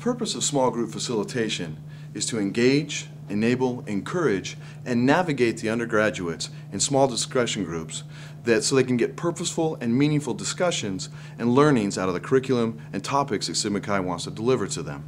purpose of small group facilitation is to engage, enable, encourage, and navigate the undergraduates in small discussion groups so they can get purposeful and meaningful discussions and learnings out of the curriculum and topics that Sigma Chi wants to deliver to them.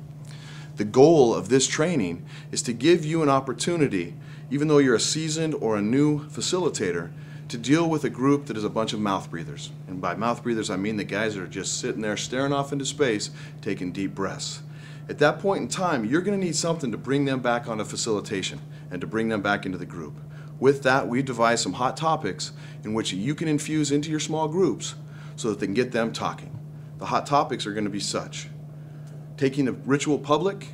The goal of this training is to give you an opportunity, even though you're a seasoned or a new facilitator, to deal with a group that is a bunch of mouth breathers. And by mouth breathers, I mean the guys that are just sitting there staring off into space, taking deep breaths. At that point in time, you're going to need something to bring them back onto facilitation and to bring them back into the group. With that, we devised some hot topics in which you can infuse into your small groups so that they can get them talking. The hot topics are going to be such: taking the ritual public,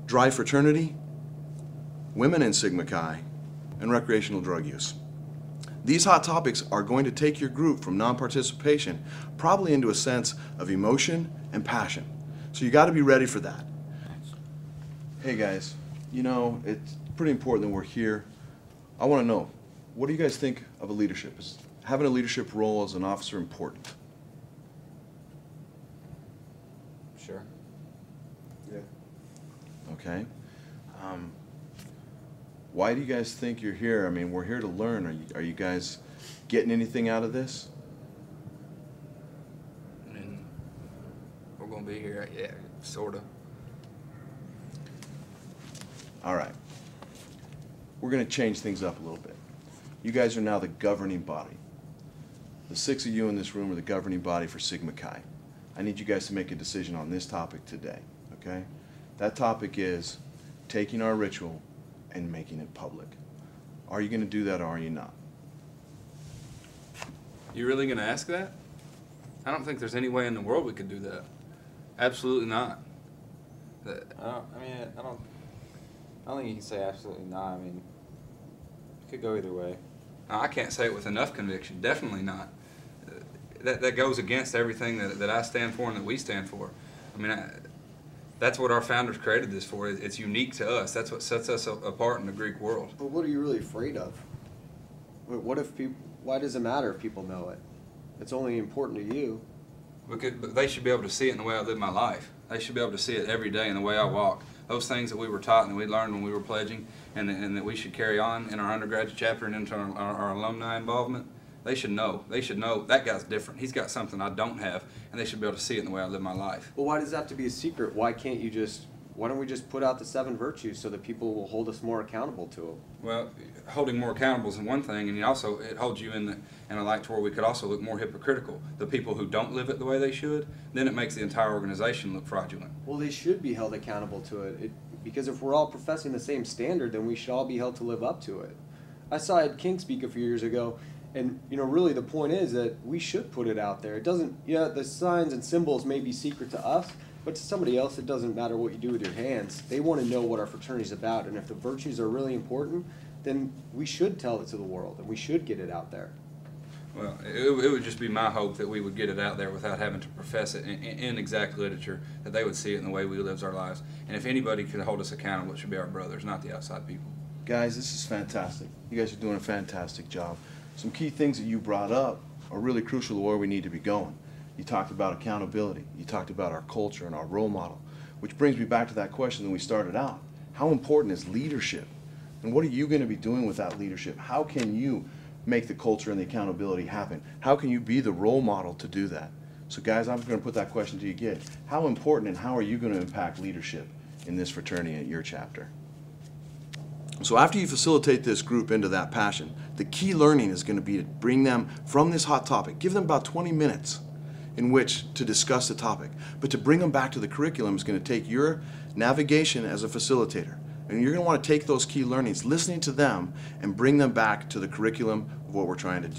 dry fraternity, women in Sigma Chi, and recreational drug use. These hot topics are going to take your group from non-participation probably into a sense of emotion and passion. So you got to be ready for that. Hey guys, you know, it's pretty important that we're here. I want to know, what do you guys think of a leadership? Is having a leadership role as an officer important? Sure. Yeah. Okay. Why do you guys think you're here? I mean, we're here to learn. Are you guys getting anything out of this? I mean, we're going to be here, yeah, sort of. All right. We're going to change things up a little bit. You guys are now the governing body. The 6 of you in this room are the governing body for Sigma Chi. I need you guys to make a decision on this topic today, okay? That topic is taking our ritual and making it public. Are you going to do that or are you not? You really going to ask that? I don't think there's any way in the world we could do that. Absolutely not. I don't think you can say absolutely not. I mean, it could go either way. I can't say it with enough conviction. Definitely not. That goes against everything that I stand for and that we stand for. I mean, that's what our founders created this for. It's unique to us. That's what sets us apart in the Greek world. But what are you really afraid of? What if people? Why does it matter if people know it? It's only important to you. But they should be able to see it in the way I live my life. They should be able to see it every day in the way I walk. Those things that we were taught and that we learned when we were pledging and that we should carry on in our undergraduate chapter and into our alumni involvement, they should know. They should know that guy's different. He's got something I don't have, and they should be able to see it in the way I live my life. Well, why does that have to be a secret? Why don't we just put out the 7 virtues so that people will hold us more accountable to them? Well, holding more accountable is one thing, and it holds you in a light to where we could also look more hypocritical. The people who don't live it the way they should, then it makes the entire organization look fraudulent. Well, they should be held accountable to it. Because if we're all professing the same standard, then we should all be held to live up to it. I saw Ed King speak a few years ago, and really the point is that we should put it out there. It doesn't, the signs and symbols may be secret to us, but to somebody else it doesn't matter what you do with your hands. They want to know what our fraternity is about, and if the virtues are really important, then we should tell it to the world, and we should get it out there. Well, it would just be my hope that we would get it out there without having to profess it in exact literature, that they would see it in the way we live our lives. And if anybody could hold us accountable, it should be our brothers, not the outside people. Guys, this is fantastic. You guys are doing a fantastic job. Some key things that you brought up are really crucial to where we need to be going. You talked about accountability. You talked about our culture and our role model, which brings me back to that question that we started out. How important is leadership? And what are you going to be doing with that leadership? How can you make the culture and the accountability happen? How can you be the role model to do that? So guys, I'm going to put that question to you again. How important and how are you going to impact leadership in this fraternity at your chapter? So after you facilitate this group into that passion, the key learning is going to be to bring them from this hot topic. Give them about 20 minutes in which to discuss the topic. But to bring them back to the curriculum is going to take your navigation as a facilitator. And you're going to want to take those key learnings, listening to them, and bring them back to the curriculum of what we're trying to do.